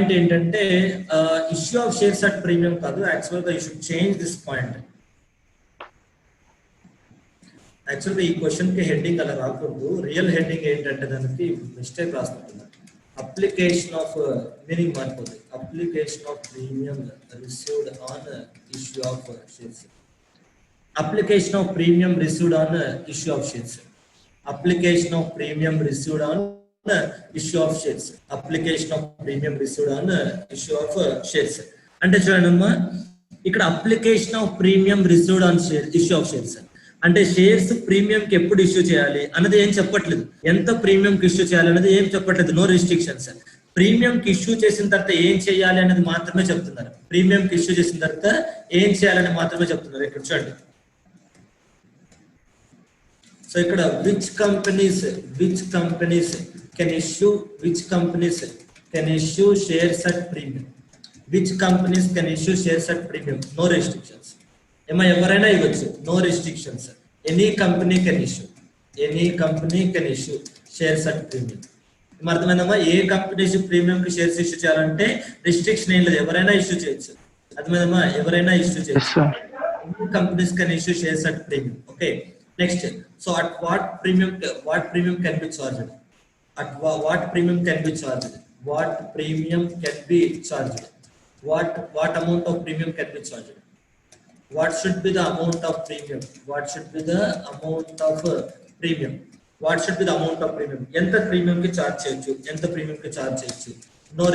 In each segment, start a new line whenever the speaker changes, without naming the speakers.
Point ఏంటంటే issue of shares at premium కాదు, యాక్చువల్గా you should change this point. యాక్చువల్గా ఈ క్వశ్చన్కి హెడ్డింగ్ అలా రాకూడదు, రియల్ హెడ్డింగ్ ఏంటంటే దానికి మిస్టేక్ రాస్తున్నారు. అప్లికేషన్ ఆఫ్ మీనింగ్ మారిపోతుంది. Application of premium received on issue of shares. Application of premium received on issue of shares. Application of premium received on issue of shares. Application of premium received on issue of shares అంటే చూడండి అమ్మా, ఇక్కడ application of premium received on issue of shares అంటే shares premium కి ఎప్పుడు issue చేయాలి అన్నది ఏం చెప్పట్లేదు, ఎంత ప్రీమియం కి ఇష్యూ చేయాలి అనేది ఏం చెప్పట్లేదు, నో రిస్ట్రిక్షన్స్. ప్రీమియం కి ఇష్యూ చేసిన తర్వాత ఏం చేయాలి అనేది మాత్రమే చెప్తున్నారు. ప్రీమియం కి ఇష్యూ చేసిన తర్వాత ఏం చేయాలని మాత్రమే చెప్తున్నారు. ఇక్కడ చూడండి, సో ఇక్కడ which companies can issue shares at premium. Which companies can issue shares at premium, no restrictions. ఏమో ఎవరైనా ఇవ్వచ్చు, no restrictions. Any company can issue shares at premium. అర్థమైందమ్మా? ఏ కంపెనీ ప్రీమియం కి షేర్స్ ఇష్యూ చేయాలంటే రిస్ట్రిక్షన్ ఏం లేదు, ఎవరైనా ఇష్యూ చేయొచ్చు. అర్థమైందమ్మా? ఎవరైనా ఇష్యూ చేయొచ్చు. Companies can issue shares at premium. Okay, next. So at what premium can be charged? At what premium can be charged? What premium can be charged? What amount of premium can be charged? What should be the amount of premium? What should be the amount of premium? What should be the amount of premium? ఎంత premium కి charge చేయొచ్చు, ఎంత premium కి charge చేయొచ్చు, no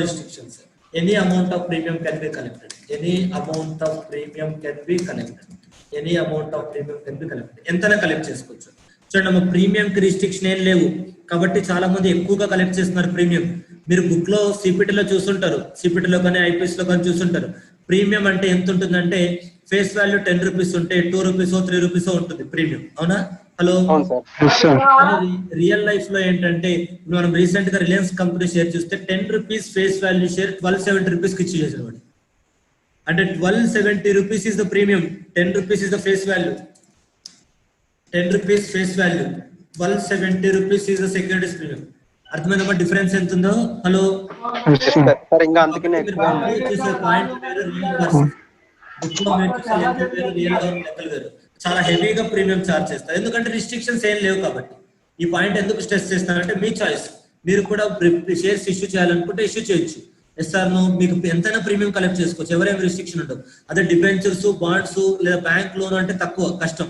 restrictions. Any amount of premium can be collected. ఎంతైనా collect చేసుకోవచ్చు. చూడండి అమ్మ, ప్రీమియం కి రిస్ట్రిక్షన్ ఏం లేవు కాబట్టి చాలా మంది ఎక్కువగా కలెక్ట్ చేస్తున్నారు ప్రీమియం. మీరు బుక్ లో సిపిటీలో చూస్తుంటారు, సిపిటీలో కానీ ఐపీఎస్ లో కానీ చూస్తుంటారు. ప్రీమియం అంటే ఎంత ఉంటుందంటే ఫేస్ వాల్యూ 10 రూపీస్ ఉంటే 2 రూపీస్ 3 రూపీస్ ఉంటుంది ప్రీమియం. అవునా? హలో, రియల్ లైఫ్ లో ఏంటంటే మనం రీసెంట్ గా రిలయన్స్ కంపెనీ షేర్ చూస్తే 10 rupees face value share 1270 rupees కి ఇచ్చి చేసేవాడు. అంటే 1270 rupees is the premium, 10 rupees is the face value. 10 rupees face value, 1270 rupees is the securities premium. అర్థమైందమ్మా డిఫరెన్స్ ఎంత ఉందో? హలో, చాలా హెవీగా ప్రీమియం చార్జ్ చేస్తారు, ఎందుకంటే రిస్ట్రిక్షన్స్ ఏం లేవు కాబట్టి. ఈ పాయింట్ ఎందుకు స్ట్రెస్ చేస్తారంటే మీ చాయిస్. మీరు కూడా షేర్స్ ఇష్యూ చేయాలనుకుంటే ఇష్యూ చేయొచ్చు. ఎస్ఆర్ నో, మీకు ఎంతైనా ప్రీమియం కలెక్ట్ చేసుకోవచ్చు, ఎవరేం రిస్ట్రిక్షన్ ఉండవు. అదే డిబెంచర్స్, బాండ్స్ లేదా బ్యాంక్ లోన్ అంటే తక్కువ కష్టం.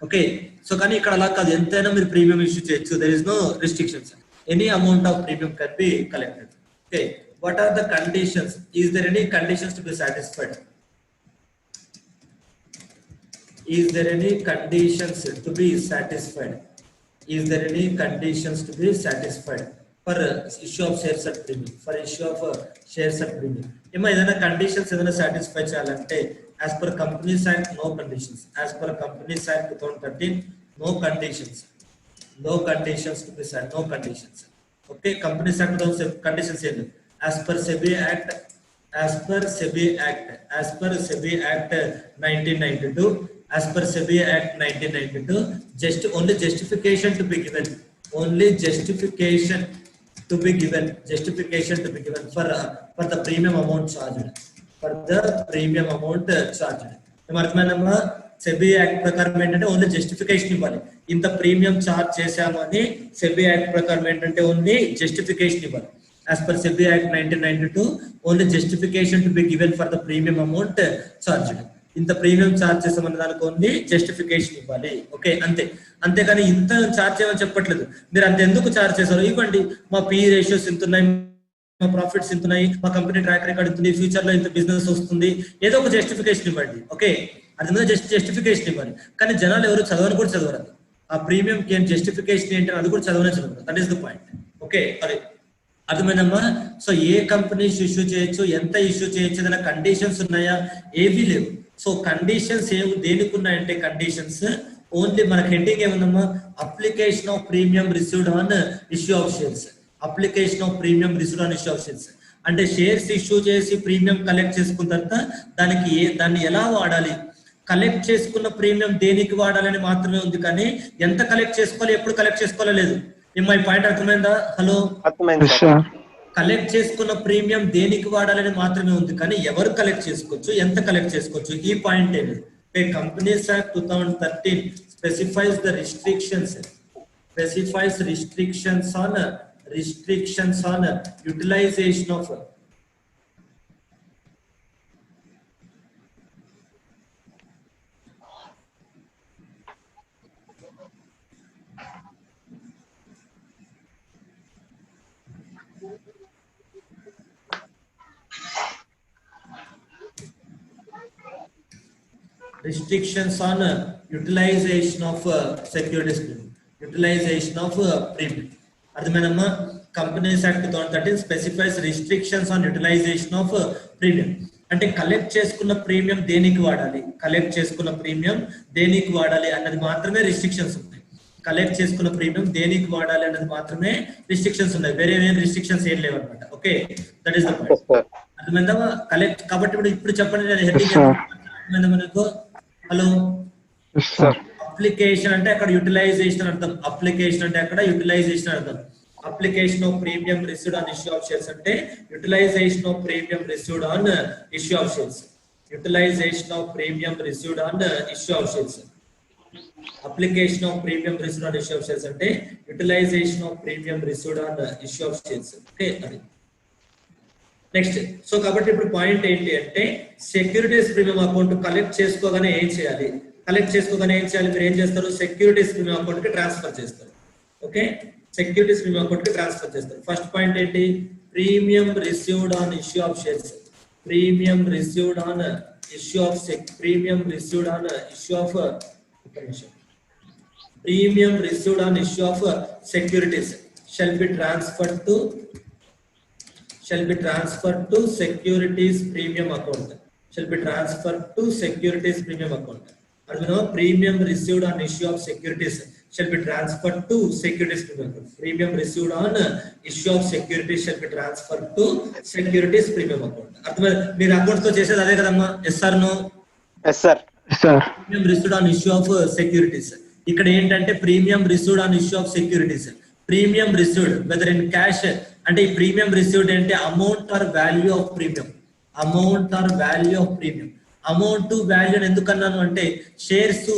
ఓకే, సో కానీ ఇక్కడ అలా కాదు, ఎంతైనా మీరు ప్రీమియం ఇష్యూ చేయొచ్చు. There is no restrictions. Any amount of premium can be collected. Okay, what are the conditions? Is there any conditions to be satisfied? Is there any conditions to be satisfied? Is there any conditions to be satisfied for issue of shares at premium? For issue of shares at premium, ఏమో ఏదైనా conditions ఏదైనా satisfy చేయాలంటే as per Companies Act no conditions. As per Companies Act 2013 no conditions. No conditions to be set. No conditions. Okay, Companies Act conditions ఏంటి? As per SEBI Act 1992, as per SEBI Act 1992, only justification to be given for the premium amount charged. అర్థమైందమ్మా? SEBI act ప్రకారం ఏంటంటే only justification ఇవ్వాలి. ఇంత premium charge చేశాము అని SEBI act ప్రకారం ఏంటంటే ఓన్లీ జస్టిఫికేషన్ ఇవ్వాలి. As per SEBI Act 1992, only justification to be given for the premium amount charged. ఇంత ప్రీమియం చార్జ్ చేసామన్న దానికి ఓన్లీ జస్టిఫికేషన్ ఇవ్వాలి. ఓకే, అంతేగాని ఇంత చార్జ్ చేయమని చెప్పట్లేదు. మీరు అంత ఎందుకు చార్జ్ చేశారు ఇవ్వండి, మా పి రేషియోస్ ఇంత ఉన్నాయి, మా ప్రాఫిట్స్ ఇంత ఉన్నాయి, మా కంపెనీ ట్రాక్ రికార్డ్ ఉంటుంది, ఫ్యూచర్ లో ఇంత బిజినెస్ వస్తుంది, ఏదో ఒక జస్టిఫికేషన్ ఇవ్వండి. ఓకే, అది మీద జస్టిఫికేషన్ ఇవ్వాలి. కానీ జనాలు ఎవరు చదవని కూడా చదవరు. ఆ ప్రీమియం కి జస్టిఫికేషన్ ఏంటి అది కూడా చదవనే చదవరు. That is the point. Okay, అదే అర్థమైందమ్మా? సో ఏ కంపెనీస్ ఇష్యూ చేయొచ్చు, ఎంత ఇష్యూ చేయొచ్చు, ఏదైనా కండిషన్స్ ఉన్నాయా? ఏవీ లేవు. సో కండిషన్స్ దేనికి ఉన్నాయంటే కండిషన్స్ ఓన్లీ మనకి హెడ్డింగ్ ఏముందమ్మా? Application of premium received on issue of shares. Application of premium received on issue of shares అంటే షేర్స్ ఇష్యూ చేసి ప్రీమియం కలెక్ట్ చేసుకున్న తర్వాత దాన్ని ఎలా వాడాలి, కలెక్ట్ చేసుకున్న ప్రీమియం దేనికి వాడాలని మాత్రమే ఉంది. కానీ ఎంత కలెక్ట్ చేసుకోవాలి, ఎప్పుడు కలెక్ట్ చేసుకోవాలో లేదు. ఈ పాయింట్ అర్థమైందా? హలో, కలెక్ట్ చేసుకున్న ప్రీమియం దేనికి వాడాలని మాత్రమే ఉంది, కానీ ఎవరు కలెక్ట్ చేసుకోవచ్చు, ఎంత కలెక్ట్ చేసుకోవచ్చు, ఈ పాయింట్ ఏమి. Companies act 2013 specifies the restrictions on utilization of securities premium, utilization of premium. అర్థమేనమ్మా? Companies act 2013 specifies restrictions on utilization of premium. అంటే కలెక్ట్ చేసుకున్న ప్రీమియం దేనికి వాడాలి, కలెక్ట్ చేసుకున్న ప్రీమియం దేనికి వాడాలి అన్నది మాత్రమే రిస్ట్రిక్షన్స్ ఉంటాయి. కలెక్ట్ చేసుకున్న ప్రీమియం దేనికి వాడాలి అన్నది మాత్రమే రిస్ట్రిక్షన్స్ ఉన్నాయి, వేరే ఏం రిస్ట్రిక్షన్స్ ఏం లేవు అనమాట. Okay, that is the point. అర్థమైందా? కలెక్ట్ కాబట్టి ఇప్పుడు చెప్పండి, నేను హెడ్డింగ్ మనకు. హలో, అప్లికేషన్ అంటే అక్కడ యూటిలైజేషన్ అర్థం, అప్లికేషన్ అంటే అక్కడ యూటిలైజేషన్ అర్థం. Application of premium received on issue of shares అంటే utilization of premium received on issue of shares. Utilization of premium received on issue of shares. Application of premium received on issue of shares అంటే utilization of premium received on issue of shares. Okay, అది next. So కాబట్టి ఇప్పుడు point ఏంటి అంటే securities premium account collect చేసుకోగానే ఏం చేయాలి, collect చేసుకోగానే ఏం చేయాలి, మీరు ఏం చేస్తారు, సెక్యూరిటీస్ ప్రీమియం అకౌంట్ కి ట్రాన్స్ఫర్ చేస్తారు. ఓకే, సెక్యూరిటీస్ ప్రీమియం అకౌంట్ కి ట్రాన్స్ఫర్ చేస్తారు. ఫస్ట్ పాయింట్ ఏంటి, premium received on issue of shares. Premium received on issue of premium received on issue of premium received on issue of securities shall be transferred to securities premium account. Shall be transferred to securities premium account. And you know, premium received on issue of securities shall be transferred to securities premium account. Premium received on issue of securities shall be transferred to securities premium account. అర్థమైందా? మీరు accounts తో చేసేది అదే కదమ్మా. Yes or no?
Yes sir.
Premium received on issue of securities. ఇక్కడ ఏంటంటే premium received on issue of securities. Premium received whether in cash అంటే ఈ ప్రీమియం రిసీవ్డ్ అంటే amount or value of premium. Amount or value of premium. Amount value ఎందుకన్నాను అంటే shares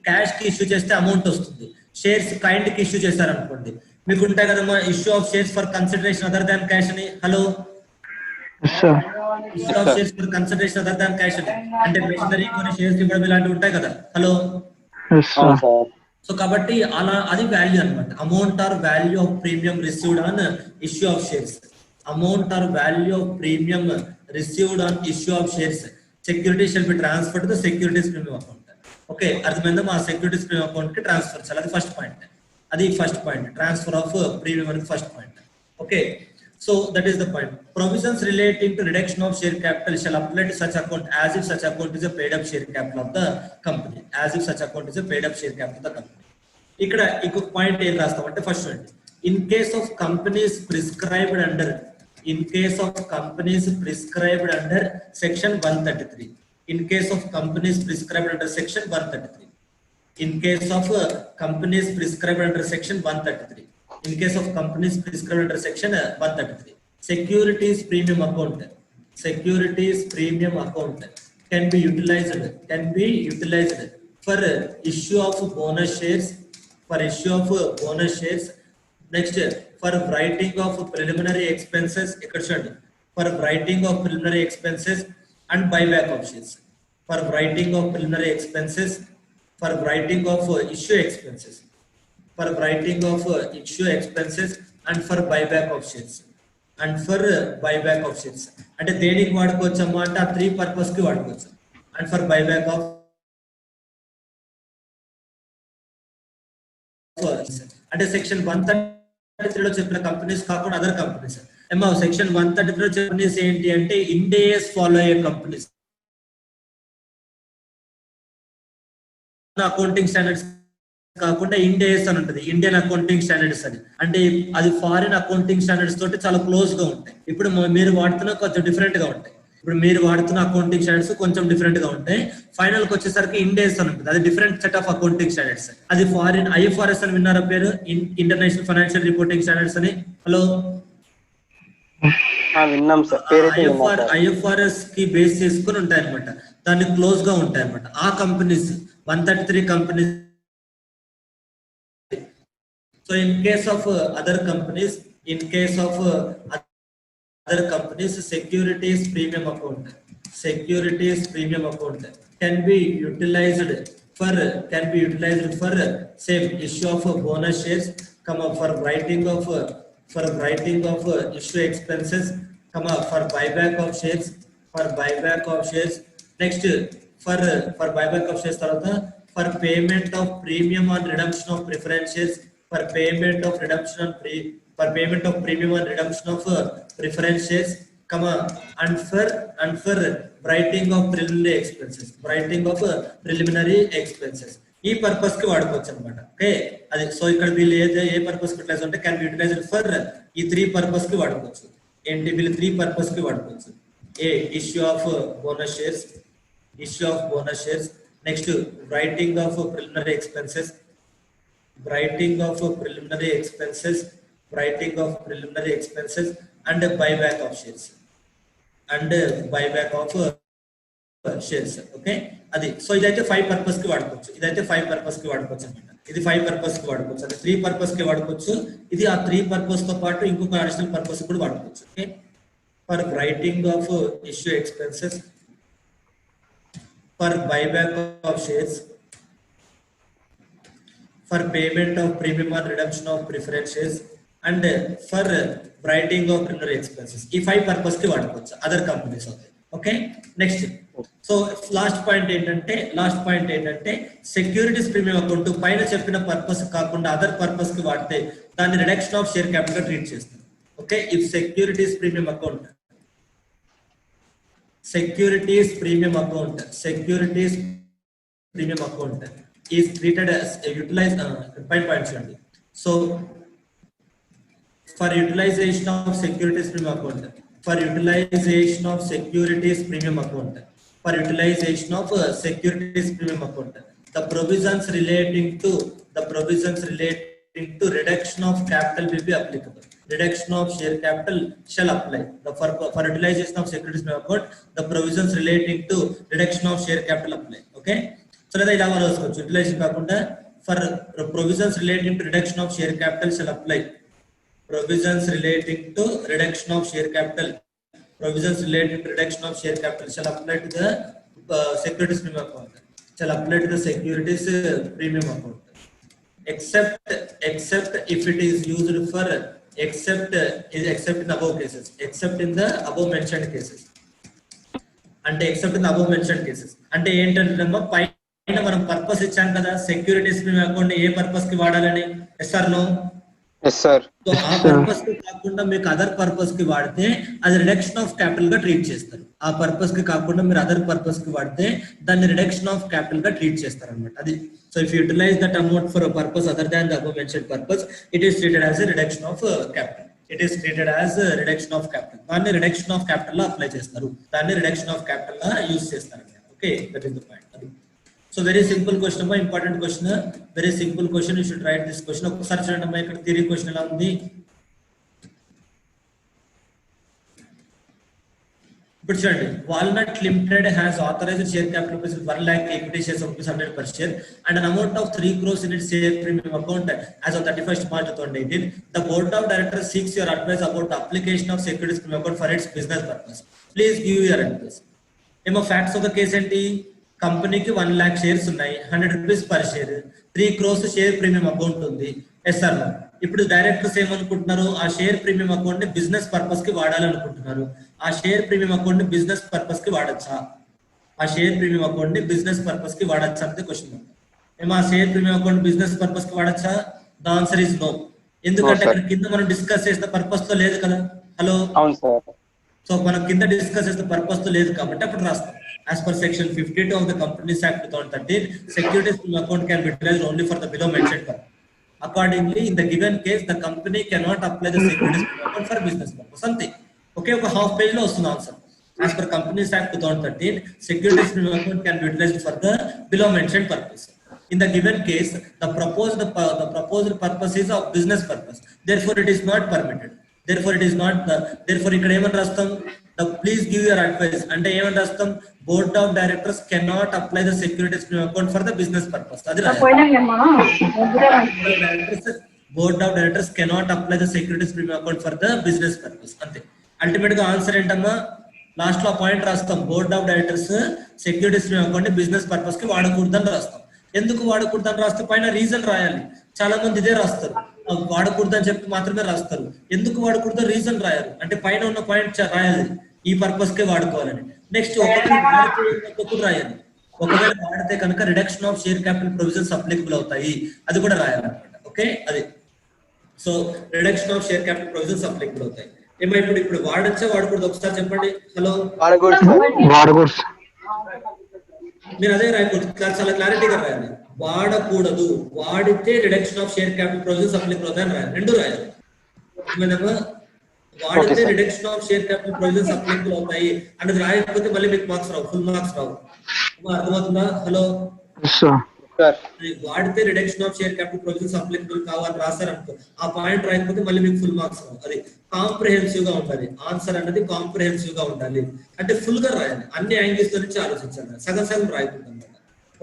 cash కి issue చేస్తే amount వస్తుంది, షేర్స్ కైండ్ కి issue చేశారనుకోండి మీకు ఉంటాయి కదమ్మా issue of shares for consideration other than cash అని. Hello, issue of shares for consideration other than cash అని అంటే మెషినరీ కొన్ని షేర్స్ ఇవ్వడం ఇలాంటివి ఉంటాయి కదా. హలో, సో కాబట్టి అలా అది వాల్యూ అనమాట. Amount or value of premium received on issue of shares. Amount or value of premium received on issue of shares security shall be transfer to the securities premium account. Okay, అర్థమైందా? మా securities premium account కి transfer చేయాలి. అది first point. అది first point, transfer of premium అనేది first point. Okay, so that is the point. Provisions relating to reduction of share capital shall apply to such account as if such account is a paid up share capital of the company. As if such account is a paid up share capital of the company. ఇక్కడ ఇంకొక point ఏం రాస్తామంటే first in case of companies prescribed under section 133. In case of companies prescribed under section 133. In case of companies prescribed under section 133. In case of companies prescribed under section 133, securities premium account can be utilized for issue of bonus shares, next for writing of preliminary expenses, and buyback of shares, for writing of preliminary expenses, for writing of issue expenses, for writing of issue expenses and for buyback of shares. అంటే దేనికి వాడుకోవచ్చు అమ్మా అంటే ఆ 3 purpose కి వాడుకోవచ్చు. And for buyback of అంటే section 133 లో చెప్పిన కంపెనీస్ కాకుండా అదర్ కంపెనీస్. ఏమో సెక్షన్ 133 లో కంపెనీస్ ఏంటి అంటే ఇండియస్ ఫాలో అయ్యే కంపెనీస్ అకౌంటింగ్ స్టాండర్డ్స్ కాకుండా ఇండియస్ అని ఉంటుంది, ఇండియన్ అకౌంటింగ్ స్టాండర్డ్స్ అని. అంటే అది ఫారిన్ అకౌంటింగ్ స్టాండర్డ్స్ తోటి చాలా క్లోజ్ గా ఉంటాయి. ఇప్పుడు మీరు వాడుతున్న కొంచెం డిఫరెంట్ గా ఉంటాయి. ఇప్పుడు మీరు వాడుతున్న అకౌంటింగ్ స్టాండర్డ్స్ కొంచెం డిఫరెంట్ గా ఉంటాయి. ఫైనల్ కి వచ్చేసరికి ఇండియస్ అని ఉంటుంది, అది different set of accounting standards. అది ఫారిన్ IFRS అని విన్నారా పేరు, ఇంటర్నేషనల్ ఫైనాన్షియల్ రిపోర్టింగ్ స్టాండర్డ్స్ అని. హలో,
విన్నాం సార్, పేరైతే విన్నాం సార్.
ఐఎఫ్ఆర్ఎస్ కి బేస్ చేసుకుని ఉంటాయి అనమాట, దాన్ని క్లోజ్ గా ఉంటాయి అనమాట. ఆ companies 133 companies. So in case of other companies, securities premium account can be utilized for same issue of bonus shares, for writing of issue expenses, for buyback of shares. Next, for buyback of shares tarvata for payment of premium on redemption of preference shares, for payment of premium on redemption of preference shares, and for writing of preliminary expenses. ఈ purpose కి వాడుకోవచ్చు అనమాట. Okay, అది so ఇక్కడ వీళ్ళు ఏ purpose కి utilise అంటే can be utilised for ఈ 3 పర్పస్ కి వాడుకోవచ్చు. ఏంటి వీళ్ళు 3 పర్పస్ కి వాడుకోవచ్చు. A issue of bonus shares, next writing of preliminary expenses, and buyback of shares. Okay, అది సో ఇదైతే 5 పర్పస్ కి వాడుకోవచ్చు. అనమాట. ఇది 5 పర్పస్ కి వాడుకోవచ్చు. అది 3 పర్పస్ కి వాడుకోవచ్చు. ఇది ఆ 3 పర్పస్ తో పాటు ఇంకొక అడిషనల్ పర్పస్ కూడా వాడుకోవచ్చు. Okay, for writing of issue expenses, for buyback of shares, for payment of premium on redemption of preference shares, and for writing of preliminary expenses. ఈ 5 పర్పస్ కి వాడుకోవచ్చు అదర్ కంపెనీస్ అవుతాయి. Okay, next so last point ఏంటంటే securities premium account పైన చెప్పిన purpose కాకుండా other purpose కి వాడితే దాన్ని రిడక్షన్ ఆఫ్ షేర్ క్యాపిటల్ గా ట్రీట్ చేస్తారు. Okay, if securities premium account is treated as a utilized point. So for utilization of securities premium account, the provisions relating to reduction of capital will be applicable. Reduction of share capital shall apply. For utilization of securities premium account, the provisions relating to reduction of share capital apply. Okay, so లేదా ఇలా రాసుకోవచ్చు. Utilisation కాకుండా for provisions relating to reduction of share capital shall apply. Provisions relating to reduction of share capital shall apply to the securities premium account. Except if it is used for except in above cases. అంటే except in the above mentioned cases అంటే ఏంటంటే పైన మనం purpose ఇచ్చాం కదా, securities premium account ఏ purpose కి వాడాలని. Yes or no?
Yes sir.
So ఆ పర్పస్ కి కాకుండా మీకు అదర్ పర్పస్ కి వాడితే అది రిడక్షన్ ఆఫ్ క్యాపిటల్ గా ట్రీట్ చేస్తారు. ఆ పర్పస్ కి కాకుండా మీరు అదర్ పర్పస్ కి వాడితే దాన్ని రిడక్షన్ ఆఫ్ క్యాపిటల్ గా ట్రీట్ చేస్తారు అనమాట. అది so if utilize that amount for purpose other than the above mentioned purpose, it is treated as a reduction of capital. దాన్ని రిడక్షన్ ఆఫ్ క్యాపిటల్ లో అప్లై చేస్తారు, దాన్ని రిడక్షన్ ఆఫ్ క్యాపిటల్ గా use చేస్తారు. Okay, that is the point. So very simple question అమ్మా, important question, very simple question. You should write this question. ఒకసారి చూడండి అమ్మా, ఇక్కడ థియరీ క్వశ్చన్ ఎలా ఉంది. ఇప్పుడు చూడండి, walnut limited has authorised share capital rupees 1 lakh equity shares of ₹100 per share and an amount of 3 crores in its share premium account as of 31st March 2018. The board of directors seeks your advice about the application of securities premium account for its business purpose. Please give your advice. ఏమో facts of the case ఏంటి? కంపెనీకి 1 lakh shares ఉన్నాయి, ₹100 per share, 3 crores share premium account ఉంది. Yes or no? ఇప్పుడు directors ఏమనుకుంటున్నారు, ఆ share premium account ని business purpose కి వాడాలనుకుంటున్నారు. ఆ షేర్ ప్రీమియం అకౌంట్ ని బిజినెస్ పర్పస్ కి వాడచ్చా? అనేది క్వశ్చన్. ఏమో ఆ share premium account business purpose కి వాడచ్చా? The answer is no. ఎందుకంటే అక్కడ కింద మనం డిస్కస్ చేసిన పర్పస్ తో లేదు కదా. హలో, సో మనం కింద డిస్కస్ చేసిన పర్పస్ తో లేదు కాబట్టి అప్పుడు రాస్తాం. As per section 52 of the Companies Act 2013, securities premium account can be utilized only for the below mentioned purpose. Accordingly, in the given case, the company cannot apply the securities premium account for business purpose. Something. Okay, ఒక half page lo vastund answer. As per Companies Act 2013, securities premium account can be utilized for the below mentioned purpose. In the given case, the proposed purpose is of business purpose. Therefore, it is not permitted. therefore it is not the, therefore ఇక్కడ ఏమని రాస్తాం, the please give your advice అంటే ఏమని రాస్తాం, board of directors cannot apply the securities premium account for the business purpose. అది board of directors cannot apply the securities premium account for the business purpose అంతే. Ultimate గా answer ఏంటమ్మా, last లో point రాస్తాం, board of directors securities premium account business purpose కి వాడకూడదని రాస్తాం. ఎందుకు వాడకూడదని రాస్తే పైన రీజన్ రాయాలి. చాలా మంది ఇదే రాస్తారు, వాడకూడదని చెప్పి మాత్రమే రాస్తారు. ఎందుకు వాడకూడదో రీజన్ రాయాలి, అంటే పైన ఉన్న పాయింట్ రాయాలి, ఈ పర్పస్ కే వాడుకోవాలని. నెక్స్ట్ ఒకవేళ రాయాలి, ఒకవేళ వాడితే కనుక reduction of share capital provisions applicable అవుతాయి, అది కూడా రాయాలన్నమాట. ఓకే, అది so reduction of share capital provisions applicable అవుతాయి. ఇప్పుడు వాడచ్చా వాడకూడదు ఒకసారి చెప్పండి. హలో,
వాడకూడదు.
మీరు అదే రాయకూడదు, చాలా క్లారిటీగా రాయాలి. వాడకూడదు, వాడితే reduction of share capital provisions applicable అవుతాయని రాయాలి, రెండు రాయాలి. వాడితే reduction of share capital provisions applicable అవుతాయి అన్నది రాయకపోతే మళ్ళీ మీకు మార్క్స్ రావు, ఫుల్ మార్క్స్ రావు. అర్థమవుతుందా? హలో, వాడితే reduction of share capital provisions applicable కావాలని రాశారనుకో, ఆ పాయింట్ రాయకపోతే మళ్ళీ మీకు ఫుల్ మార్క్స్ రావు. అది కాంప్రహెన్సివ్ గా ఉండాలి, ఆన్సర్ అనేది కాంప్రహెన్సివ్ గా ఉండాలి, అంటే ఫుల్ గా రాయాలి, అన్ని యాంగిల్స్ నుంచి ఆలోచించాలి, సగం సగం రాయకూడదు అనమాట.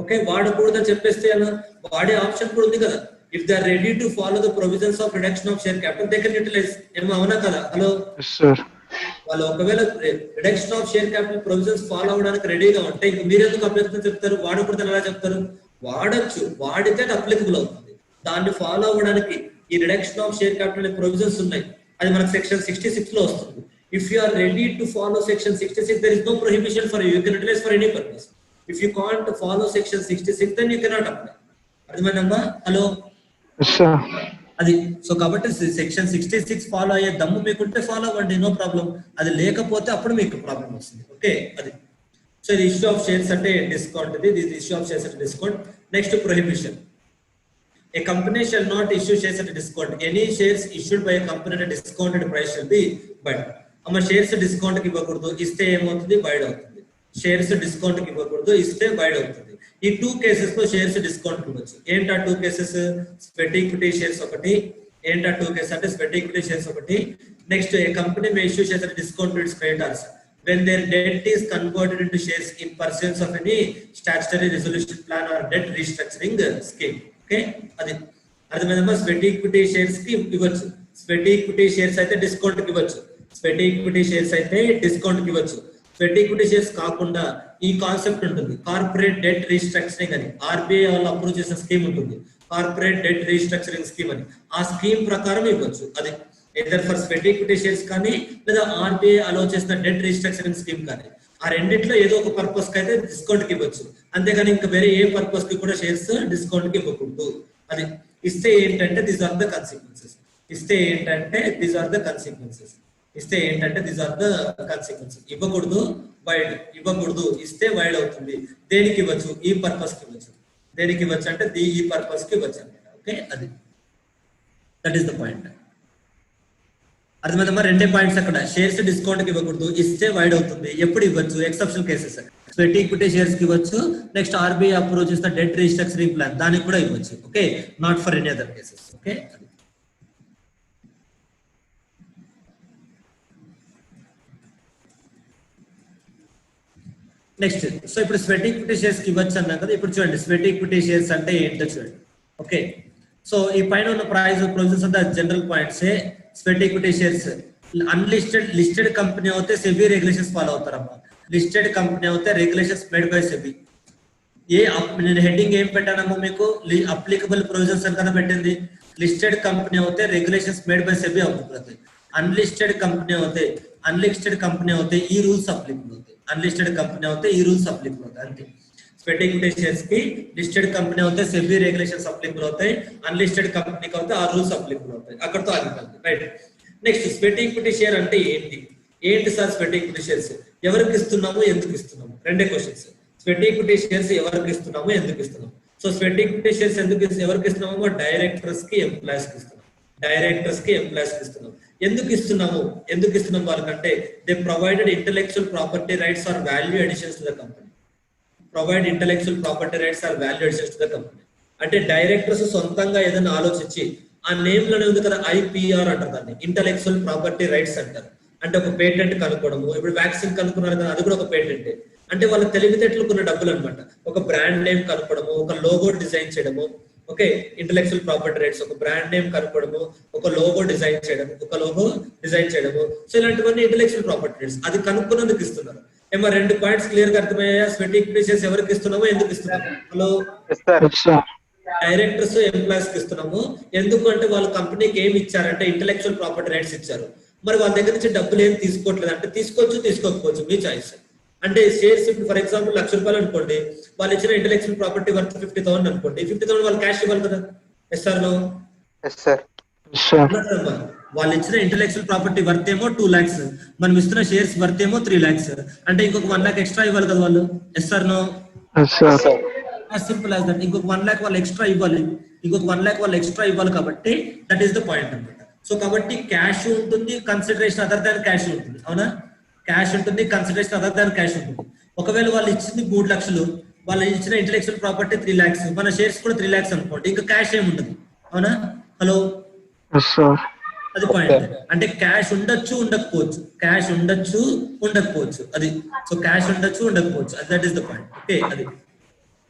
ఓకే, వాడకూడదని చెప్పేస్తే అలా వాడే ఆప్షన్ కూడా ఉంది కదా. If they are ready to follow the provisions of reduction of share capital they can utilise. ఏమో అవునా కదా? హలో, వాళ్ళు ఒకవేళ reduction of share capital provisions follow అవడానికి రెడీగా ఉంటే ఇంక మీరెందుకు అభ్యర్థన చెప్తారు, వాడకూడదని ఎలా చెప్తారు? వాడచ్చు, వాడితే అది అప్లికబుల్ అవుతుంది. దాన్ని ఫాలో అవ్వడానికి ఈ reduction of share capital provisions ఉన్నాయి, అది మనకు సెక్షన్ 66 లో వస్తుంది. If you are ready to follow section 66 there is no prohibition for you, you can utilize for any purpose. If you can't follow section 66 then you cannot apply. అర్థమైందమ్మా? Hello, అది so కాబట్టి section 66 follow అయ్యే దమ్ము మీకుంటే follow అవ్వండి, no problem. అది లేకపోతే అప్పుడు మీకు ప్రాబ్లం వస్తుంది. ఓకే, అది సో ఇది ఇష్యూ ఆఫ్ షేర్స్ అంటే డిస్కౌంట్, ఇది ఇష్యూ ఆఫ్ షేర్స్ అంటే discount. Next prohibition. A company shall not issue shares at a discount. Any shares issued by a company at a discounted price shall be bought. అమ్మ shares discount కి ఇవ్వకూడదు, ఇస్తే ఏమవుతుంది? బైడ్ అవుతుంది. Shares discount కి ఇవ్వకూడదు, ఇస్తే బైడ్ అవుతుంది. ఈ 2 కేసెస్ లో షేర్స్ డిస్కౌంట్ ఇవ్వచ్చు. ఏంటా 2 కేసెస్? స్వెట్ ఈక్విటీ షేర్స్ ఒకటి. ఏంటా 2 కేసెస్ అంటే స్వెట్ ఈక్విటీ షేర్స్ ఒకటి. Next A company May issue shares at a discount to its creditors when their debt is converted into shares in pursuance of any statutory resolution plan or debt restructuring scheme. Okay, అది అర్థమైందమ్మా? Sweat equity shares కి ఇవ్వచ్చు, sweat equity shares అయితే discount కి ఇవ్వచ్చు, sweat equity shares అయితే discount కి ఇవ్వచ్చు. స్వెట్ ఈక్విటీ షేర్స్ కాకుండా ఈ కాన్సెప్ట్ ఉంటుంది, కార్పొరేట్ డెట్ రీస్ట్రక్చరింగ్ అని. ఆర్బీఐ వాళ్ళు అప్రూవ్ చేసిన స్కీమ్ ఉంటుంది, కార్పొరేట్ డెట్ రీస్ట్రక్చరింగ్ స్కీమ్ అని. ఆ స్కీమ్ ప్రకారం ఇవ్వచ్చు. అది either for sweat equity shares కానీ లేదా ఆర్బీఐ అలో చేసిన డెట్ రీస్ట్రక్చరింగ్ స్కీమ్ కానీ, ఆ రెండిట్లో ఏదో ఒక పర్పస్ కి అయితే డిస్కౌంట్ కి ఇవ్వచ్చు. అంతేగాని ఇంకా వేరే ఏ పర్పస్ కి కూడా షేర్స్ డిస్కౌంట్ కి ఇవ్వకూడదు. అది ఇస్తే ఏంటంటే దీస్ ఆర్ ద కాన్సిక్వెన్సెస్. ఇస్తే ఏంటంటే దీస్ ఆర్ ద కాన్సిక్వెన్సెస్. ఇస్తే ఏంటంటే దీస్ ఆర్ ద కాన్సిక్వెన్సెస్. ఇవ్వకూడదు, వైడ్. ఇవ్వకూడదు, ఇస్తే వైడ్ అవుతుంది. దేనికి ఇవ్వచ్చు? ఈ పర్పస్ కి ఇవ్వచ్చు. దేనికి ఇవ్వచ్చు అంటే ఈ పర్పస్ కి ఇవ్వచ్చు అనమాట. ఓకే, అది దట్ ఈస్ ద పాయింట్. అర్థమైందమ్మా? రెండే పాయింట్స్ అక్కడ. షేర్స్ డిస్కౌంట్ కి ఇవ్వకూడదు, ఇస్తే వైడ్ అవుతుంది. ఎప్పుడు ఇవ్వచ్చు? Exceptional cases. Sweat equity shares కి ఇవ్వచ్చు. నెక్స్ట్ ఆర్బీఐ అప్రూవ్ చేసిన డెట్ రీస్ట్రక్చరింగ్ ప్లాన్, దానికి కూడా ఇవ్వచ్చు. Okay, not for any other cases. Okay, next so ఇప్పుడు స్వెట్ ఈక్విటీ షేర్స్ కి ఇవ్వచ్చు అన్నాం కదా. ఇప్పుడు చూడండి స్వెట్ ఈక్విటీ షేర్స్ అంటే ఏంటో చూడండి. ఓకే, సో ఈ పైన ఉన్న ప్రైస్ ప్రొవిజన్స్ అంతా general points. Sweat equity shares unlisted, listed company అయితే సెబీ రెగ్యులేషన్స్ ఫాలో అవుతారమ్మా. లిస్టెడ్ కంపెనీ అయితే రెగ్యులేషన్స్ మేడ్ బై సెబీ. నేను హెడ్డింగ్ ఏం పెట్టానమ్మా మీకు? అప్లికబుల్ ప్రొవిజన్స్ అని కదా పెట్టింది. లిస్టెడ్ కంపెనీ అయితే regulations made by SEBI applicable అవుతాయి. అన్లిస్టెడ్ కంపెనీ అవుతే ఈ రూల్స్ అప్లికబుల్ అవుతాయి. అన్లిస్టెడ్ కంపెనీ అయితే ఈ రూల్స్ అప్లికబుల్ అవుతాయి అంతే. స్వెట్ ఈక్విటీ షేర్స్ కి లిస్టెడ్ కంపెనీ అయితే సెబీ రెగ్యులేషన్స్ అప్లికబుల్ అవుతాయి, అన్లిస్టెడ్ కంపెనీకి అయితే ఆ రూల్స్ అప్లికబుల్ అవుతాయి. అక్కడతో ఆగిపోతుంది. Right. Next sweat equity share అంటే ఏంటి సార్? స్వెట్ ఈక్విటీ షేర్స్ ఎవరికి ఇస్తున్నాము, ఎందుకు ఇస్తున్నాము? రెండే క్వశ్చన్స్. స్వెట్ ఈక్విటీ షేర్స్ ఎవరికి ఇస్తున్నాము, ఎందుకు ఇస్తున్నాము? సో స్వెట్ ఈక్విటీ షేర్స్ ఎవరికి ఇస్తున్నాము? డైరెక్టర్స్ కి, ఎంప్లాయీస్ కి ఇస్తున్నాం. డైరెక్టర్స్ కి, ఎంప్లాయీస్ కి ఇస్తున్నాం. ఎందుకు ఇస్తున్నాం వాళ్ళకంటే they provided intellectual property rights are value additions to the company. Provide intellectual property rights are value additions to the company. అంటే డైరెక్టర్స్ సొంతంగా ఏదైనా ఆలోచించి ఆ నేమ్ లోనే ఉంది కదా IPR అంటారు, దాన్ని ఇంటలెక్చువల్ ప్రాపర్టీ రైట్స్ అంటారు. అంటే ఒక పేటెంట్ కనుక్కోవడము. ఇప్పుడు వ్యాక్సిన్ కనుక్కున్నారు కదా, అది కూడా ఒక పేటెంట్. అంటే వాళ్ళ తెలివితేటలుకున్న డబ్బులు అనమాట. ఒక బ్రాండ్ నేమ్ కనుక్కోవడము, ఒక లోగో డిజైన్ చేయడము, ఓకే, ఇంటలెక్చువల్ ప్రాపర్టీ రైట్స్, ఒక బ్రాండ్ నేమ్ కనుక్కోవడము, ఒక లోగో డిజైన్ చేయడము, సో ఇలాంటివన్నీ ఇంటలెక్చువల్ ప్రాపర్టీ రైట్స్. అది కనుక్కున్నందుకు ఇస్తున్నారు. ఏమో 2 పాయింట్స్ క్లియర్ గా అర్థమయ్యాయా? స్వెట్ ఈక్విటీస్ ఎవరికి ఇస్తున్నామో, ఎందుకు ఇస్తున్నాము? హలో, డైరెక్టర్స్ ఎంప్లాయీస్ కి ఇస్తున్నాము. ఎందుకు అంటే వాళ్ళ కంపెనీకి ఏమి ఇచ్చారంటే ఇంటలెక్చువల్ ప్రాపర్టీ రైట్స్ ఇచ్చారు. మరి వాళ్ళ దగ్గర నుంచి డబ్బులు ఏం తీసుకోవట్లేదు అంటే, తీసుకోవచ్చు తీసుకోకపోవచ్చు, మీ చాయిస్. అంటే షేర్స్ ఇప్పుడు ఫర్ ఎగ్జాంపుల్ ₹1,00,000 అనుకోండి, వాళ్ళు ఇచ్చిన ఇంటలెక్చువల్ ప్రాపర్టీ వర్త్ 50,000 అనుకోండి, 50,000 వాళ్ళు క్యాష్ ఇవ్వాలి కదా. ఎస్ఆర్ లో వాళ్ళు ఇచ్చిన ఇంటలెక్చువల్ ప్రాపర్టీ వర్త్ ఏమో 2 lakhs, మనం ఇస్తున్న షేర్స్ వర్త్ ఏమో 3 lakhs. అంటే ఇంకొక 1 lakh ఎక్స్ట్రా ఇవ్వాలి కదా వాళ్ళు. Yes or no? Simple as that. ఇంకొక 1 lakh వాళ్ళు ఎక్స్ట్రా ఇవ్వాలి, కాబట్టి దట్ ఈస్ ద పాయింట్ అనమాట. సో కాబట్టి క్యాష్ ఉంటుంది, కన్సిడరేషన్ అదర్ దాన్ క్యాష్ ఉంటుంది. అవునా? క్యాష్ ఉంటుంది, కన్సిడరేషన్ అదర్ దాన్ క్యాష్ ఉంటుంది. ఒకవేళ వాళ్ళు ఇచ్చింది 3 లక్షలు, వాళ్ళు ఇచ్చిన ఇంటలెక్చువల్ ప్రాపర్టీ 3 lakhs, మన షేర్స్ కూడా 3 lakhs అనుకోండి, ఇంకా క్యాష్ ఏమి ఉండదు. అవునా? హలో, అది పాయింట్. అంటే క్యాష్ ఉండొచ్చు ఉండకపోవచ్చు, అది. సో క్యాష్ ఉండకపోవచ్చు, that is the point. Okay, అది.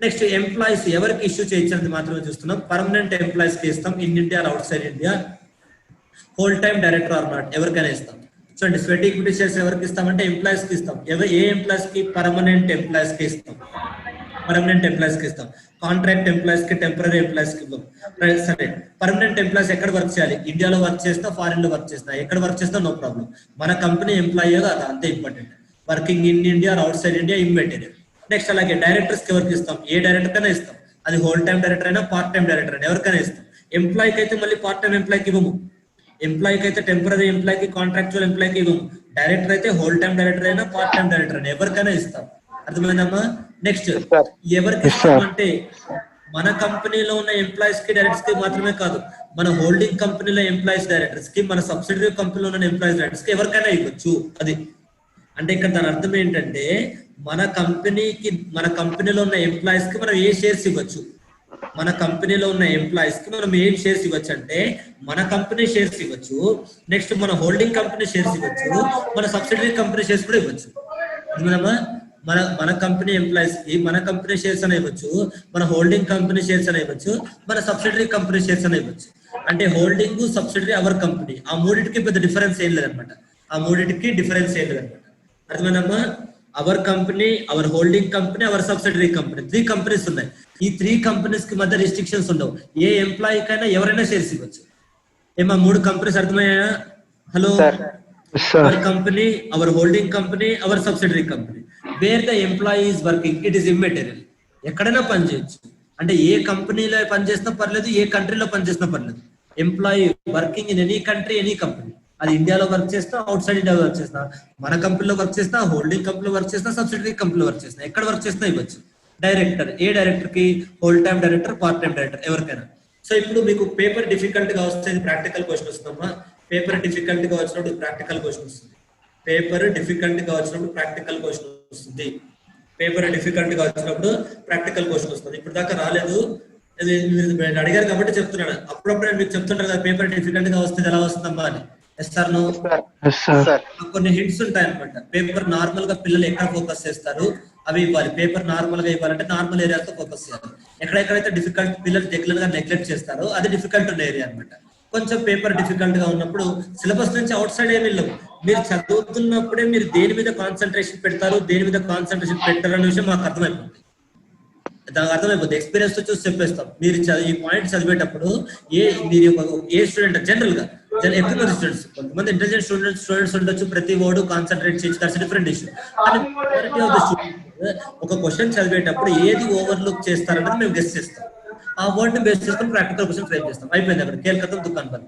నెక్స్ట్ ఎంప్లాయీస్ ఎవరికి ఇష్యూ చేయించినది మాత్రమే చూస్తున్నాం. పర్మనెంట్ ఎంప్లాయీస్ కి ఇస్తాం, in India outside India. Whole time director or not, ఎవరికైనా ఇస్తాం. చూడండి, స్వెట్ ఈక్విటీ షేర్స్ ఎవరికి ఇస్తామంటే ఎంప్లాయీస్ కి ఇస్తాం. ఏ ఎంప్లాయీస్ కి? పర్మనెంట్ ఎంప్లాయీస్ కి ఇస్తాం. కాంట్రాక్ట్ ఎంప్లాయీస్ కి, టెంపరీ ఎంప్లాయీస్ కి ఇవ్వం. సరే, పర్మనెంట్ ఎంప్లాయీస్ ఎక్కడ వర్క్ చేయాలి? ఇండియాలో వర్క్ చేస్తా, ఫారిన్ లో వర్క్ చేస్తా, ఎక్కడ వర్క్ చేస్తా నో ప్రాబ్లం. మన కంపెనీ ఎంప్లాయీ కదా, అంతే important. Working in India outside India immaterial. Next అలాగే డైరెక్టర్స్ కి ఎవరికి ఇస్తాం? ఏ డైరెక్టర్ కైనా ఇస్తాం. అది హోల్ టైమ్ డైరెక్టర్ అయినా, పార్ట్ టైం డైరెక్టర్ అయినా, ఎవరికైనా ఇస్తాం. ఎంప్లాయీకి అయితే మళ్ళీ పార్ట్ టైం ఎంప్లాయీకి ఇవ్వము. ఎంప్లాయీకి అయితే టెంపరీ ఎంప్లాయీకి, కాంట్రాక్చువల్ ఎంప్లాయీకి ఇవ్వము. డైరెక్టర్ అయితే హోల్ టైమ్ డైరెక్టర్ అయినా, పార్ట్ టైం డైరెక్టర్ అయినా, ఎవరికైనా ఇస్తాం. అర్థమైందమ్మా? నెక్స్ట్ ఎవరికి ఇస్తాం అంటే మన కంపెనీలో ఉన్న ఎంప్లాయీస్ కి, డైరెక్టర్స్ కి మాత్రమే కాదు, మన హోల్డింగ్ కంపెనీలో ఎంప్లాయీస్ డైరెక్టర్స్ కి, మన సబ్సిడరీ కంపెనీలో ఉన్న ఎంప్లాయీస్ డైరెక్టర్స్ కి ఎవరికైనా ఇవ్వచ్చు. అది అంటే ఇక్కడ దాని అర్థం ఏంటంటే, మన కంపెనీలో ఉన్న ఎంప్లాయీస్ కి మనం ఏ షేర్స్ ఇవ్వచ్చు. మన కంపెనీలో ఉన్న ఎంప్లాయీస్ కి మనం ఏం షేర్స్ ఇవ్వచ్చు అంటే, మన కంపెనీ షేర్స్ ఇవ్వచ్చు, నెక్స్ట్ మన హోల్డింగ్ కంపెనీ షేర్స్ ఇవ్వచ్చు, మన సబ్సిడరీ కంపెనీ షేర్స్ కూడా ఇవ్వచ్చు. మన కంపెనీ ఎంప్లాయీస్ కి మన కంపెనీ షేర్స్ అని ఇవ్వచ్చు, మన హోల్డింగ్ కంపెనీ షేర్స్ అని ఇవ్వచ్చు, మన సబ్సిడరీ కంపెనీ షేర్స్ అని ఇవ్వచ్చు. అంటే హోల్డింగ్, సబ్సిడరీ, అవర్ కంపెనీ, ఆ మూడింటికి పెద్ద డిఫరెన్స్ ఏం లేదనమాట. అర్థమైందమ్మా? Our company, our holding company, our subsidiary company, 3 companies ఉన్నాయి. ఈ 3 కంపెనీస్ కి మధ్య రిస్ట్రిక్షన్స్ ఉండవు. ఏ ఎంప్లాయీకైనా ఎవరైనా షేర్స్ ఇవ్వచ్చు. ఏమా 3 కంపెనీస్ అర్థమయ్యా? Hello, our company, our holding company, our subsidiary company. Where the employee is working, it is immaterial. ఎక్కడైనా పనిచేయచ్చు. అంటే ఏ కంపెనీలో పనిచేసినా పర్లేదు, ఏ కంట్రీలో పనిచేసినా పర్లేదు. Employee working in any country, any company. అది ఇండియాలో వర్క్ చేస్తా, అవుట్ సైడ్ ఇండియా వర్క్ చేస్తా, మన కంపెనీలో వర్క్ చేస్తా, హోల్డింగ్ కంపెనీలో వర్క్ చేస్తా, సబ్సిడరీ కంపెనీలో వర్క్ చేస్తా, ఎక్కడ వర్క్ చేసినా ఇవ్వచ్చు. డైరెక్టర్, ఏ డైరెక్టర్ కి? Whole time director, part time director, ఎవరికైనా. సో ఇప్పుడు మీకు పేపర్ డిఫికల్ట్ గా వస్తే ప్రాక్టికల్ క్వశ్చన్ వస్తుందమ్మా. పేపర్ డిఫికల్ట్ గా వచ్చినప్పుడు ప్రాక్టికల్ క్వశ్చన్ వస్తుంది. పేపర్ డిఫికల్ట్ గా వచ్చినప్పుడు ప్రాక్టికల్ క్వశ్చన్ వస్తుంది. ఇప్పుడు దాకా రాలేదు, అడిగారు కాబట్టి చెప్తున్నాను. అప్పుడప్పుడు నేను మీకు చెప్తుంటాను కదా, పేపర్ డిఫికల్ట్ గా వస్తుంది, ఎలా వస్తుందమ్మా అని. SR no? కొన్ని హింట్స్ ఉంటాయి అనమాట. పేపర్ నార్మల్ గా పిల్లలు ఎక్కడ ఫోకస్ చేస్తారు అవి ఇవ్వాలి. పేపర్ నార్మల్ గా ఇవ్వాలంటే నార్మల్ ఏరియాతో ఫోకస్ చేయాలి. ఎక్కడెక్కడైతే డిఫికల్ట్ పిల్లలు రెగ్యులర్ గా నెగ్లెక్ట్ చేస్తారో అది డిఫికల్ట్ ఉన్న ఏరియా అనమాట. కొంచెం పేపర్ డిఫికల్ట్ గా ఉన్నప్పుడు సిలబస్ నుంచి అవుట్ సైడ్ ఏమి వెళ్ళవు. మీరు చదువుతున్నప్పుడే మీరు దేని మీద కాన్సన్ట్రేషన్ పెడతారు, దేని మీద కాన్సన్ట్రేషన్ పెట్టారు అనే విషయం మాకు అర్థమైపోతుంది. ఎక్స్పీరియన్స్ తో చూసి చెప్పేస్తాం. మీరు ఈ పాయింట్ చదివేటప్పుడు ఏ స్టూడెంట్ జనరల్ గా ఎక్కువ మంది స్టూడెంట్స్, కొంతమంది ఇంటెలిజెంట్ స్టూడెంట్స్ ఉండొచ్చు, ప్రతి వర్డ్ కాన్సన్ట్రేట్ చేసి దట్స్ డిఫరెంట్ ఇష్యూ. ఒక క్వశ్చన్ చదివేటప్పుడు ఏది ఓవర్లుక్ చేస్తారన్నది మేము గెస్ చేస్తాం. ఆ వర్డ్ ని బేస్ చేసుకుని ప్రాక్టికల్ క్వశ్చన్ ఫ్రేమ్ చేస్తాం. అయిపోయింది అక్కడ, కేల్కతం దుకాన్ బంద్.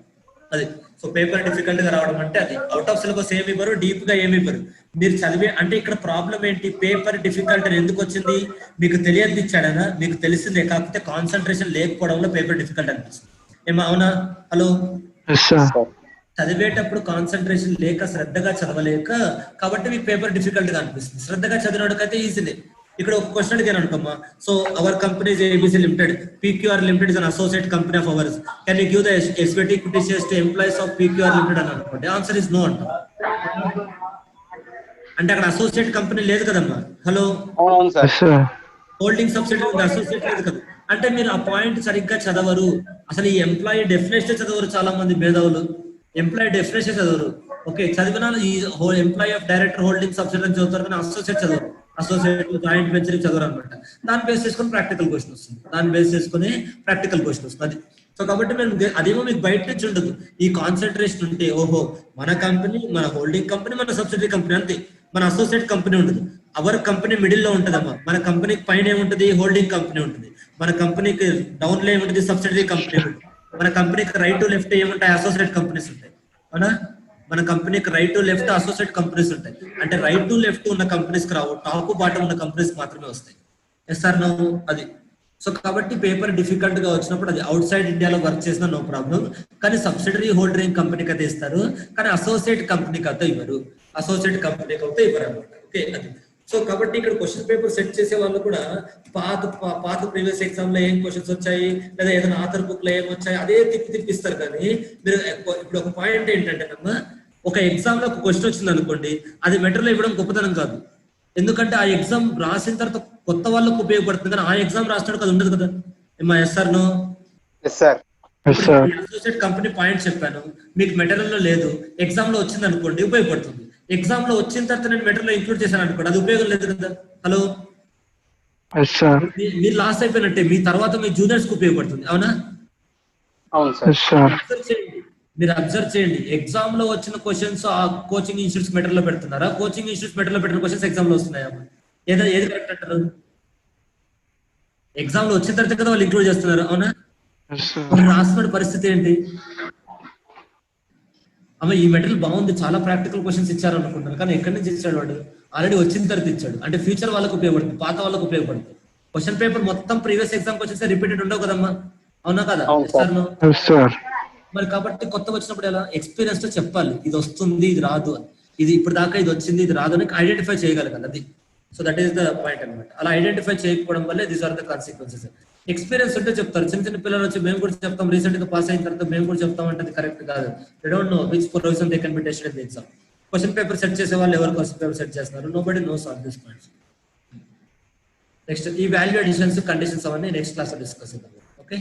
అది. సో పేపర్ డిఫికల్ట్ గా రావడం అంటే అది. అవుట్ ఆఫ్ సిలబస్ ఏమి ఇవ్వరు, డీప్ గా ఏమి ఇవ్వరు. మీరు చదివే అంటే ఇక్కడ ప్రాబ్లం ఏంటి, పేపర్ డిఫికల్ట్ అని ఎందుకు వచ్చింది? మీకు తెలియదు ఇచ్చాడనా? మీకు తెలిసిందే, కాకపోతే కాన్సన్ట్రేషన్ లేకపోవడంలో పేపర్ డిఫికల్ట్ అనిపిస్తుంది. ఏమా అవునా? హలో, చదివేటప్పుడు కాన్సన్ట్రేషన్ లేక, శ్రద్ధగా చదవలేక, కాబట్టి మీకు పేపర్ డిఫికల్ట్ గా అనిపిస్తుంది. శ్రద్ధగా చదివినోడికైతే ఈజీనే. ఇక్కడ ఒక క్వశ్చన్ అడిగాను అనుకోమ్మా. So our company is ABC limited, PQR limited is an associate company of ours, can you give the sweat equity shares to employees of PQR limited అని అనుకోండి, ఆన్సర్ ఇస్ నో అంటాం. అంటే అక్కడ అసోసియేట్ కంపెనీ లేదు కదమ్మా. Hello,
అవును sir.
Yes, sir.
Holding subsidiary associate లేదు కదా. అంటే మీరు ఆ పాయింట్ సరిగ్గా చదవరు. అసలు ఈ ఎంప్లాయీ డెఫినేషన్ చదవరు చాలా మంది మేధావులు. ఎంప్లాయీ డెఫినేషన్ చదవరు. ఓకే, చదివినా ఈ employee of director holding subsidiary చదువుతారు కానీ అసోసియేట్ చదవరు. అసోసియేట్ జాయింట్ వెంచర్ చదవరు అనమాట. దాన్ని బేస్ చేసుకుని ప్రాక్టికల్ క్వశ్చన్ వస్తుంది. దాన్ని బేస్ చేసుకుని ప్రాక్టికల్ క్వశ్చన్ వస్తుంది. అది సో కాబట్టి మేము అదేమో మీకు బయట నుంచి ఉండదు. ఈ కాన్సన్ట్రేషన్ ఉంటే ఓహో మన కంపెనీ, మన హోల్డింగ్ కంపెనీ, మన సబ్సిడరీ కంపెనీ అంతే. మన అసోసియేట్ కంపెనీ ఉండదు. అవర్ కంపెనీ మిడిల్ లో ఉంటదమ్మా. మన కంపెనీకి పైన ఏముంటది? హోల్డింగ్ కంపెనీ ఉంటుంది. మన కంపెనీకి డౌన్ లో ఏముంటది? సబ్సిడరీ కంపెనీ ఉంటుంది. మన కంపెనీకి రైట్ టు లెఫ్ట్ ఏముంటాయి? అసోసియేట్ కంపెనీస్ ఉంటాయి. అవునా? మన కంపెనీకి right to left associate companies ఉంటాయి. అంటే రైట్ టు లెఫ్ట్ ఉన్న కంపెనీస్ కి రావు, టాప్ బాటం ఉన్న కంపెనీస్ మాత్రమే వస్తాయి. ఎస్ సార్ నో అది. సో కాబట్టి పేపర్ డిఫికల్ట్ గా వచ్చినప్పుడు అది అవుట్ సైడ్ ఇండియాలో వర్క్ చేసిన నో ప్రాబ్లం. కానీ సబ్సిడరీ హోల్డరింగ్ కంపెనీకి అయితే ఇస్తారు, కానీ అసోసియేట్ కంపెనీకి అయితే ఇవ్వరు. అసోసియేట్ కంపెనీకి అయితే ఇవ్వరు అనమాట. ఓకే, అది. సో కాబట్టి ఇక్కడ క్వశ్చన్ పేపర్ సెట్ చేసే వాళ్ళు కూడా పాత ప్రీవియస్ ఎగ్జామ్ లో ఏం క్వశ్చన్స్ వచ్చాయి, లేదా ఏదైనా ఆథర్ బుక్ లో ఏం వచ్చాయి అదే తిప్పిస్తారు. కానీ మీరు ఇప్పుడు ఒక పాయింట్ ఏంటంటే ఒక ఎగ్జామ్ లో ఒక క్వశ్చన్ వచ్చింది అనుకోండి, అది మెటీరియల్ ఇవ్వడం గొప్పతనం కాదు. ఎందుకంటే ఆ ఎగ్జామ్ రాసిన తర్వాత కొత్త వాళ్ళకు ఉపయోగపడుతుంది, కానీ ఆ ఎగ్జామ్ రాసినట్టు అది ఉండదు కదా. ఏమా yes sir no?
Yes sir.
Associate company point చెప్పాను, మీకు మెటీరియల్ లో లేదు, ఎగ్జామ్ లో వచ్చింది అనుకోండి ఉపయోగపడుతుంది. ఎగ్జామ్ లో వచ్చిన తర్వాత నేను మెటీరియల్ లో ఇంక్లూడ్ చేశాను అనుకోండి, అది ఉపయోగం లేదు కదా. హలో, మీరు లాస్ అయిపోయినట్టే, మీ తర్వాత మీ జూనియర్స్ కు ఉపయోగపడుతుంది. అవునా?
అవును సార్.
మీరు అబ్జర్వ్ చేయండి, ఎగ్జామ్ లో వచ్చిన క్వశ్చన్స్ ఆ కోచింగ్ ఇన్స్టిట్యూట్స్ మెటీరియల్ లో పెడుతున్నారా? కోచింగ్ ఇన్స్టిట్యూట్స్ మెటీరియల్ లో పెట్టిన క్వశ్చన్స్ ఎగ్జామ్ లో వస్తున్నాయా? ఏది కరెక్ట్ అంటారు? ఎగ్జామ్ లో వచ్చిన తర్వాత కదా వాళ్ళు ఇంక్లూడ్ చేస్తున్నారు. అవునా? రాసిన పరిస్థితి ఏంటి? అమ్మ ఈ మెటీరియల్ బాగుంది, చాలా ప్రాక్టికల్ క్వశ్చన్స్ ఇచ్చారు అనుకుంటారు, కానీ ఎక్కడి నుంచి ఇచ్చాడు వాడు? ఆల్రెడీ వచ్చిన తర్వాత ఇచ్చాడు. అంటే ఫ్యూచర్ వాళ్ళకు ఉపయోగపడుతుంది, పాత వాళ్ళకు ఉపయోగపడుతుంది. క్వశ్చన్ పేపర్ మొత్తం ప్రీవియస్ ఎగ్జామ్ క్వశ్చన్స్ రిపీటెడ్ ఉండవు కదమ్మా. అవునా కదా? మరి కాబట్టి కొత్త వచ్చినప్పుడు ఎలా ఎక్స్పీరియన్స్ తో చెప్పాలి, ఇది వస్తుంది ఇది రాదు అని, ఇది ఇప్పుడు దాకా ఇది వచ్చింది ఇది రాదు అని ఐడెంటిఫై చేయగలగాలి. అది so that is the point అనమాట. అలా ఐడెంటిఫై చేయకపోవడం వల్లే these are the consequences. Experience ఉంటే చెప్తారు. చిన్న చిన్న పిల్లలు వచ్చి మేము కూడా చెప్తాం, రీసెంట్ గా పాస్ అయిన తర్వాత మేము కూడా చెప్తాం అంటే అది కరెక్ట్ కాదు. They don't know which provision they can be tested in the exam. Question paper set చేసే వాళ్ళు ఎవరు క్వశ్చన్ పేపర్ సెట్ చేస్తున్నారు? Nobody nose all this points. Next ఈ వాల్యూ అడిషన్స్ కండిషన్స్ అవన్నీ నెక్స్ట్ క్లాస్ లో డిస్కస్ చేద్దాం. Okay.